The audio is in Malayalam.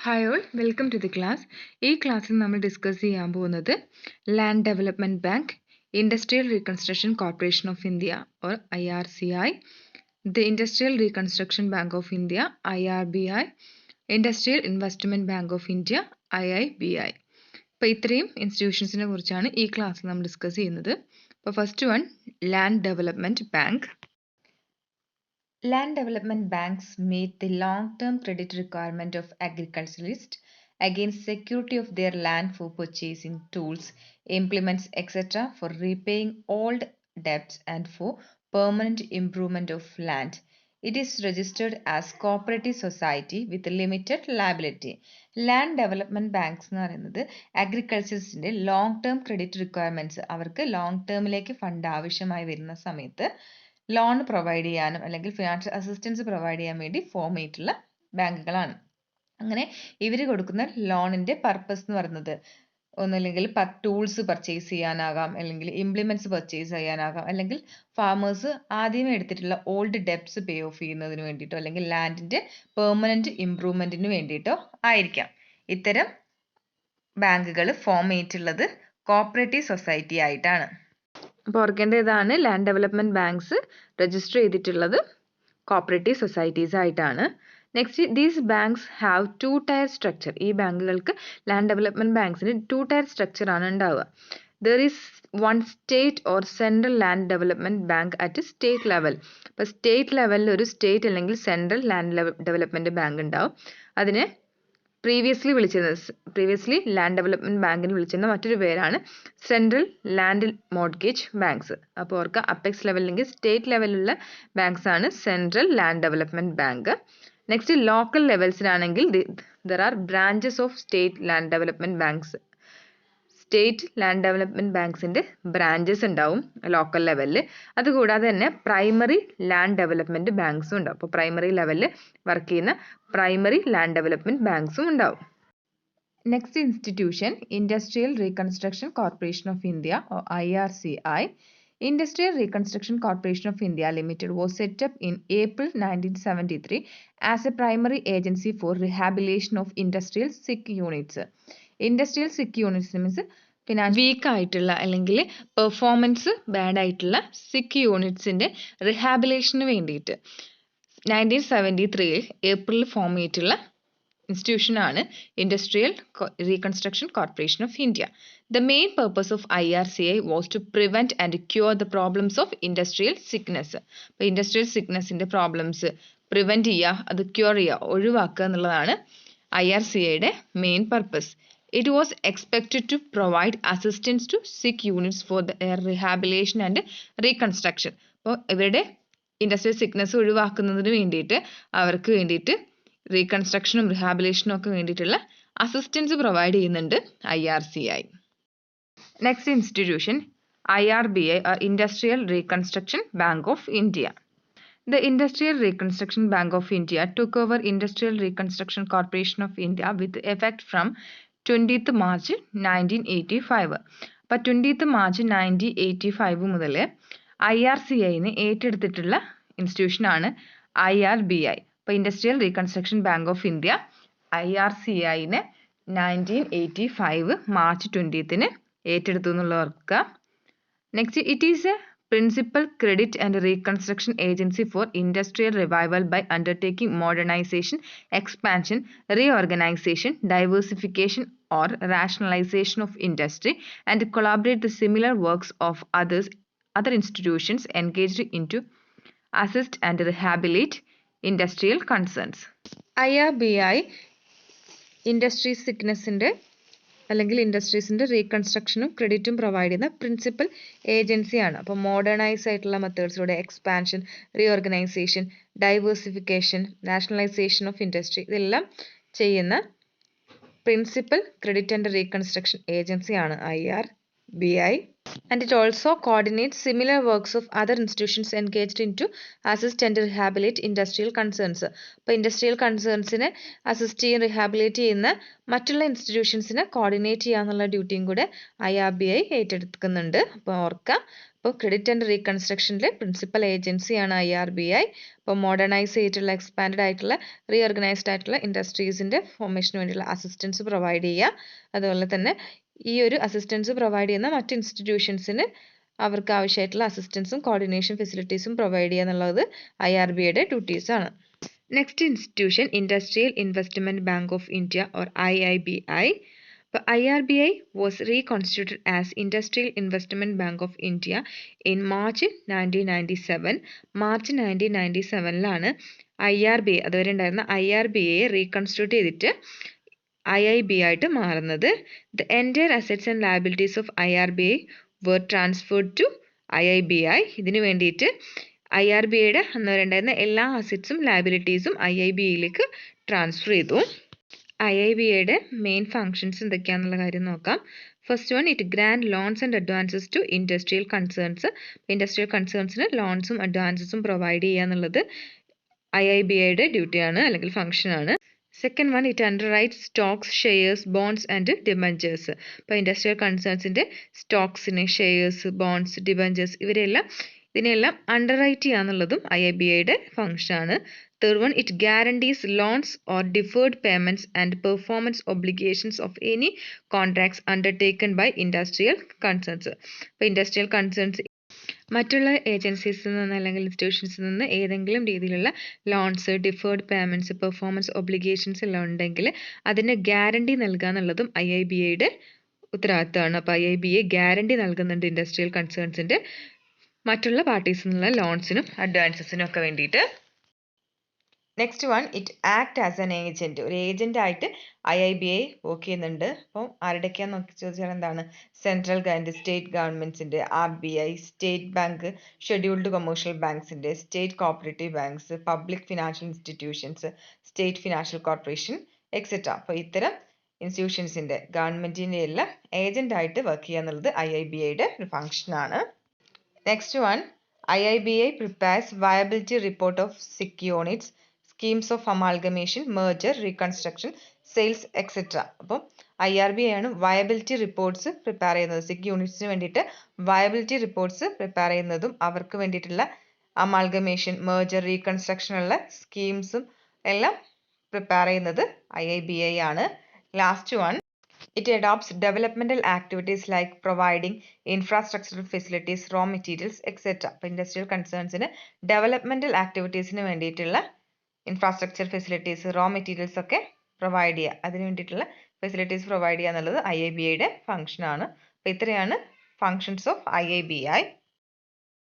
Hi all, welcome to the class. ഈ ക്ലാസ്സിൽ നമ്മൾ ഡിസ്കസ് ചെയ്യാൻ പോകുന്നത് land development bank, industrial reconstruction corporation of India or IRCI, the industrial reconstruction bank of India IRBI, industrial investment bank of India IIBI. അപ്പോൾ ഇത്രയും ഇൻസ്റ്റിറ്റ്യൂഷൻസിനെ കുറിച്ചാണ് ഈ ക്ലാസ്സിൽ നമ്മൾ ഡിസ്കസ് ചെയ്യുന്നത്. അപ്പോൾ first one, land development bank. Land development banks meet the long-term credit requirement of agriculturalists against security of their land for purchasing tools, implements, etc. for repaying old debts and for permanent improvement of land. It is registered as cooperative society with limited liability. Land development banks എന്ന് പറയുന്നത് അഗ്രികൾച്ചറിൻ്റെ ലോങ് ടേം ക്രെഡിറ്റ് റിക്വയർമെൻറ്റ്സ്, അവർക്ക് ലോങ് ടേമിലേക്ക് ഫണ്ട് ആവശ്യമായി വരുന്ന സമയത്ത് ലോൺ പ്രൊവൈഡ് ചെയ്യാനും അല്ലെങ്കിൽ ഫിനാൻഷ്യൽ അസിസ്റ്റൻസ് പ്രൊവൈഡ് ചെയ്യാൻ വേണ്ടി ഫോം ചെയ്തിട്ടുള്ള ബാങ്കുകളാണ്. അങ്ങനെ ഇവർ കൊടുക്കുന്ന ലോണിൻ്റെ പർപ്പസ് എന്ന് പറയുന്നത് ഒന്നല്ലെങ്കിൽ ടൂൾസ് പർച്ചേസ് ചെയ്യാനാകാം, അല്ലെങ്കിൽ ഇംപ്ലിമെൻറ്റ്സ് പർച്ചേസ് ചെയ്യാനാകാം, അല്ലെങ്കിൽ ഫാമേഴ്സ് ആദ്യമേ എടുത്തിട്ടുള്ള ഓൾഡ് ഡെപ്റ്റ്സ് പേ ഓഫ് ചെയ്യുന്നതിന് വേണ്ടിയിട്ടോ അല്ലെങ്കിൽ ലാൻഡിൻ്റെ പെർമനൻറ്റ് ഇംപ്രൂവ്മെൻറ്റിന് വേണ്ടിയിട്ടോ ആയിരിക്കാം. ഇത്തരം ബാങ്കുകൾ ഫോം ചെയ്തിട്ടുള്ളത് കോപ്പറേറ്റീവ് സൊസൈറ്റി ആയിട്ടാണ്. അപ്പോൾ ഓർക്കേണ്ട ഇതാണ്, ലാൻഡ് ഡെവലപ്മെന്റ് ബാങ്ക്സ് രജിസ്റ്റർ ചെയ്തിട്ടുള്ളത് കോപ്പറേറ്റീവ് സൊസൈറ്റീസ് ആയിട്ടാണ്. Next, these banks have 2 tyre structure. ഈ ബാങ്കുകൾക്ക് ലാൻഡ് ഡെവലപ്മെന്റ് ബാങ്ക്സിന് 2 ടയർ സ്ട്രക്ചർ ആണ് ഉണ്ടാവുക. There is one state or central land development bank at state level. അപ്പോൾ സ്റ്റേറ്റ് ലെവലിൽ ഒരു സ്റ്റേറ്റ് അല്ലെങ്കിൽ സെൻട്രൽ ലാൻഡ് ഡെവലപ്മെന്റ് ബാങ്ക് ഉണ്ടാവും. അതിനെ പ്രീവിയസ്ലി ലാൻഡ് ഡെവലപ്മെന്റ് ബാങ്കിന് വിളിച്ചിരുന്ന മറ്റൊരു പേരാണ് സെൻട്രൽ ലാൻഡ് മോർട്ട്ഗേജ് ബാങ്ക്സ്. അപ്പോൾ ഓർക്കുക, അപ്പെക്സ് ലെവൽ അല്ലെങ്കിൽ സ്റ്റേറ്റ് ലെവലിലുള്ള ബാങ്ക്സ് ആണ് central land development bank. Next, local ലെവൽസിലാണെങ്കിൽ there are branches of state land development banks. State land development ബാങ്ക്സിന്റെ ബ്രാഞ്ചസ് ഉണ്ടാവും ലോക്കൽ ലെവലിൽ. അതുകൂടാതെ തന്നെ പ്രൈമറി ലാൻഡ് ഡെവലപ്മെന്റ് ബാങ്ക്സും ഉണ്ടാവും. അപ്പോൾ പ്രൈമറി ലെവലിൽ വർക്ക് ചെയ്യുന്ന പ്രൈമറി ലാൻഡ് ഡെവലപ്മെന്റ് ബാങ്ക്സും ഉണ്ടാവും. Next institution, industrial reconstruction corporation of India or IRCI. Industrial Reconstruction Corporation of India Limited was set up in April 1973 as a primary agency for rehabilitation of industrial sick units. Industrial sick units means weak ആയിട്ടുള്ള അല്ലെങ്കിൽ പെർഫോമൻസ് ബാഡ് ആയിട്ടുള്ള സിക്ക് യൂണിറ്റ്സിൻ്റെ റിഹാബിലേഷന് വേണ്ടിയിട്ട് 1973 ഏപ്രിലിൽ ഫോം ചെയ്തിട്ടുള്ള institution ആണ് industrial reconstruction corporation of India. The main purpose of IRCI was to prevent and cure the problems of industrial sickness. അപ്പോൾ ഇൻഡസ്ട്രിയൽ സിക്നസിൻ്റെ പ്രോബ്ലംസ് പ്രിവെൻറ്റ് ചെയ്യുക, അത് ക്യൂർ ചെയ്യുക, ഒഴിവാക്കുക എന്നുള്ളതാണ് IRCIയുടെ main purpose. It was expected to provide assistance to sick units for their rehabilitation and reconstruction. അപ്പോൾ ഇവരുടെ ഇൻഡസ്ട്രിയൽ സിക്നസ് ഒഴിവാക്കുന്നതിന് വേണ്ടിയിട്ട് അവർക്ക് വേണ്ടിയിട്ട് റീകൺസ്ട്രക്ഷനും റിഹാബിലേഷനും ഒക്കെ വേണ്ടിയിട്ടുള്ള അസിസ്റ്റൻസ് പ്രൊവൈഡ് ചെയ്യുന്നുണ്ട് IRCI. Next institution, IRBI or Industrial Reconstruction Bank of India. The Industrial Reconstruction Bank of India took over Industrial Reconstruction Corporation of India with effect from 20th March 1985. അപ്പോൾ 20th March 1985 മുതൽ IRCIനെ ഏറ്റെടുത്തിട്ടുള്ള ഇൻസ്റ്റിറ്റ്യൂഷനാണ് IRBI. അപ്പോൾ industrial reconstruction bank of India IRCIനെ 1985 മാർച്ച് 20th ഏറ്റെടുത്തു എന്നുള്ളവർക്ക്. Next, it is a principal credit and reconstruction agency for industrial revival by undertaking modernisation, expansion, reorganisation, diversification or rationalization of industry and collaborate the similar works of other institutions engaged into assist and rehabilitate industrial concerns. IRBI industry സിക്നസിൻ്റെ അല്ലെങ്കിൽ ഇൻഡസ്ട്രീസിൻ്റെ റീകൺസ്ട്രക്ഷനും ക്രെഡിറ്റും പ്രൊവൈഡ് ചെയ്യുന്ന പ്രിൻസിപ്പൽ ഏജൻസിയാണ്. അപ്പോൾ മോഡേണൈസ് ആയിട്ടുള്ള മെത്തേഡ്സിലൂടെ expansion, reorganisation, diversification, nationalisation of industry ഇതെല്ലാം ചെയ്യുന്ന പ്രിൻസിപ്പൽ ക്രെഡിറ്റ് ആൻഡ് റീകൺസ്ട്രക്ഷൻ ഏജൻസിയാണ് IRBI. IIBI, and it also coordinates similar works of other institutions engaged into assist and rehabilitate industrial concerns. അപ്പോൾ ഇൻഡസ്ട്രിയൽ കൺസേൺസിനെ അസിസ്റ്റ് ചെയ്യും റീഹാബിലിറ്റ് ചെയ്യുന്ന മറ്റുള്ള ഇൻസ്റ്റിറ്റ്യൂഷൻസിനെ കോർഡിനേറ്റ് ചെയ്യാന്നുള്ള ഡ്യൂട്ടിയും കൂടെ IRBI ഏറ്റെടുക്കുന്നുണ്ട്. അപ്പോൾ ഓർക്കുക, അപ്പോൾ ക്രെഡിറ്റ് ആൻഡ് റീകൺസ്ട്രക്ഷനിലെ പ്രിൻസിപ്പൽ ഏജൻസിയാണ് IRBI. അപ്പോൾ മോഡേണൈസ് ചെയ്തിട്ടുള്ള എക്സ്പാൻഡ് ആയിട്ടുള്ള റീഓർഗനൈസ്ഡ് ആയിട്ടുള്ള ഇൻഡസ്ട്രീസിൻ്റെ ഫോർമേഷന് വേണ്ടിയുള്ള അസിസ്റ്റൻസ് പ്രൊവൈഡ് ചെയ്യുക. അതുപോലെ തന്നെ ഈ ഒരു അസിസ്റ്റൻസ് പ്രൊവൈഡ് ചെയ്യുന്ന മറ്റ് ഇൻസ്റ്റിറ്റ്യൂഷൻസിന് അവർക്ക് ആവശ്യമായിട്ടുള്ള അസിസ്റ്റൻസും കോർഡിനേഷൻ ഫെസിലിറ്റീസും പ്രൊവൈഡ് ചെയ്യുക എന്നുള്ളത് IRBIയുടെ ഡ്യൂട്ടീസാണ്. Next institution industrial investment bank of India or IIBI. IRBI was reconstituted as Industrial Investment Bank of India in March 1997. March 1997 IRBI അതുവരെ ഉണ്ടായിരുന്ന IRBIയെ റീകൺസ്റ്റിറ്റ്യൂട്ട് ചെയ്തിട്ട് IIBI ആയിട്ട് മാറുന്നത്. The entire assets and liabilities of IRBI were transferred to IIBI. ഇതിനു വേണ്ടിയിട്ട് IRBIയുടെ അന്നേരം ഉണ്ടായിരുന്ന എല്ലാ അസറ്റ്സും ലയബിലിറ്റീസും IIBIയിലേക്ക് ട്രാൻസ്ഫർ ചെയ്തു. IIBIയുടെ മെയിൻ ഫങ്ഷൻസ് എന്തൊക്കെയാണെന്നുള്ള കാര്യം നോക്കാം. First one, it grant loans and advances to industrial concerns. Industrial കൺസേൺസിന് ലോൺസും അഡ്വാൻസസും പ്രൊവൈഡ് ചെയ്യുക എന്നുള്ളത് IIBIയുടെ ഡ്യൂട്ടിയാണ് അല്ലെങ്കിൽ ഫംഗ്ഷനാണ്. Second one, it underwrites stocks, shares, bonds and debentures. ഇപ്പോൾ ഇൻഡസ്ട്രിയൽ കൺസേൺസിൻ്റെ സ്റ്റോക്സിന്, ഷെയർസ്, ബോൺഡ്സ്, ഡിബഞ്ചേഴ്സ് ഇതിനെല്ലാം അണ്ടർറൈറ്റ് ചെയ്യുക എന്നുള്ളതും IIBIയുടെ ഫംഗ്ഷനാണ്. Third one, it guarantees loans or deferred payments and performance obligations of any contracts undertaken by industrial concerns. അപ്പോൾ ഇൻഡസ്ട്രിയൽ കൺസേൺസ് മറ്റുള്ള ഏജൻസീസിൽ നിന്ന് അല്ലെങ്കിൽ ഇൻസ്റ്റിറ്റ്യൂഷൻസിൽ നിന്ന് ഏതെങ്കിലും രീതിയിലുള്ള loans, deferred payments, performance obligations എല്ലാം ഉണ്ടെങ്കിൽ അതിന് ഗ്യാരണ്ടി നൽകുക എന്നുള്ളതും IIBIയുടെ ഉത്തരവാദിത്തമാണ്. അപ്പോൾ IIBI ഗ്യാരണ്ടി നൽകുന്നുണ്ട് ഇൻഡസ്ട്രിയൽ കൺസേൺസിൻ്റെ മറ്റുള്ള പാർട്ടീസിൽ നിന്നുള്ള ലോൺസിനും അഡ്വാൻസസിനും ഒക്കെ വേണ്ടിയിട്ട്. Next one, it act as an agent. ഒരു ഏജൻ്റ് ആയിട്ട് IIBI വർക്ക് ചെയ്യുന്നുണ്ട്. അപ്പോൾ ആരുടെയൊക്കെയാന്ന് നോക്കി ചോദിച്ചാൽ എന്താണ്? സെൻട്രൽ ഗവൺമെൻറ്, സ്റ്റേറ്റ് ഗവൺമെൻറ്റ്സിൻ്റെ, RBI, state bank, scheduled commercial ബാങ്ക്സിൻ്റെ, state cooperative banks, public financial institutions, state financial corporation etcetera. അപ്പോൾ ഇത്തരം ഇൻസ്റ്റിറ്റ്യൂഷൻസിൻ്റെ ഗവൺമെൻറ്റിൻ്റെ എല്ലാം ഏജൻ്റ് ആയിട്ട് വർക്ക് ചെയ്യുക എന്നുള്ളത് IIBIയുടെ ഒരു ഫംഗ്ഷനാണ്. Next one, IIBI prepares viability report of SIC units, schemes of amalgamation, merger, reconstruction, sales, etc. അപ്പം IRBI ആണ് വയബിലിറ്റി റിപ്പോർട്ട്സ് പ്രിപ്പയർ ചെയ്യുന്നത്. SIC യൂണിറ്റ്സിന് വേണ്ടിയിട്ട് വയബിലിറ്റി റിപ്പോർട്ട്സ് പ്രിപ്പയർ ചെയ്യുന്നതും അവർക്ക് വേണ്ടിയിട്ടുള്ള അമാൽഗമേഷൻ, merger, reconstruction ഉള്ള സ്കീംസും എല്ലാം പ്രിപ്പയർ ചെയ്യുന്നത് IIBI ആണ്. Last one, it adopts developmental activities like providing infrastructural facilities, raw materials, etc. അപ്പോൾ ഇൻഡസ്ട്രിയൽ കൺസേൺസിന് ഡെവലപ്മെൻറ്റൽ ആക്ടിവിറ്റീസിന് വേണ്ടിയിട്ടുള്ള ഇൻഫ്രാസ്ട്രക്ചർ ഫെസിലിറ്റീസ്, റോ മെറ്റീരിയൽസ് ഒക്കെ പ്രൊവൈഡ് ചെയ്യുക, അതിന് വേണ്ടിയിട്ടുള്ള ഫെസിലിറ്റീസ് പ്രൊവൈഡ് ചെയ്യുക എന്നുള്ളത് IIBIയുടെ ഫംഗ്ഷനാണ്. അപ്പോൾ ഇത്രയാണ് ഫങ്ഷൻസ് ഓഫ് IIBI.